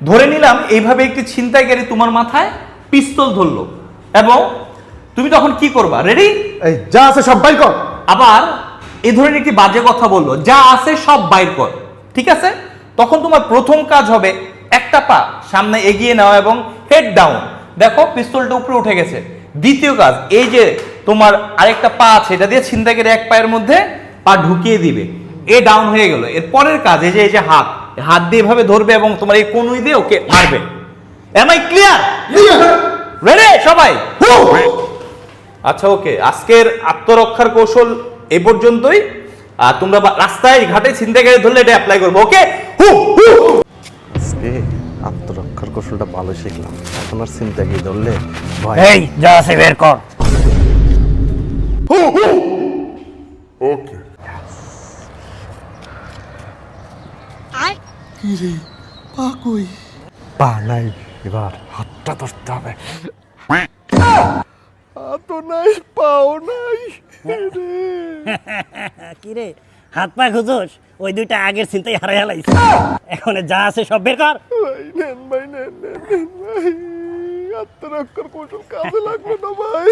ধরে নিলাম এইভাবে একটি ছিনতাইকারী তোমার মাথায় পিস্তল ধরলো এবং তুমি তখন কি করবা? রেডি? এই যা আছে সব বাইর কর। আবার এ ধরনের একটি বাজে কথা বললো, যা আছে সব বাইর কর। ঠিক আছে, তখন তোমার প্রথম কাজ হবে একটা পা সামনে এগিয়ে নেওয়া এবং হেড ডাউন। দেখো পিস্তলটা উপরে উঠে গেছে। দ্বিতীয় কাজ, এই যে তোমার আরেকটা পা আছে, এটা দিয়ে ছিনতাইকারী এক পায়ের মধ্যে পা ঢুকিয়ে দিবে, এ ডাউন হয়ে গেল। এর পরের কাজ এই যে হাত দিয়ে এভাবে ধরবে এবং তোমার এই কনুই দিয়ে ওকে মারবে। M I clear? রেডি সবাই? আচ্ছা ওকে, আজকের আত্মরক্ষার কৌশল এ পর্যন্তই। আর তোমরা রাস্তায় ঘাটে ছিনতাইকারী ধরলে এটা অ্যাপ্লাই করবে। ওকে? আজকে আত্মরক্ষার কৌশলটা ভালো শিখলাম। এখন আর চিন্তা কি ধরলে ভয়। এই যা আছে বের কর। ওকে পা নাই, এবার হাতটা ধরতে হবে। হাতও নাই পাও নাই। কি রে হাত পা খুঁজোস? ওই দুইটা আগের চিন্তাই হারাই হালাইছে। এখন যা আছে সব বের কর। ভাই নেন ভাই নেন ভাই, আত্মরক্ষার কৌশল কাজে লাগবে না ভাই।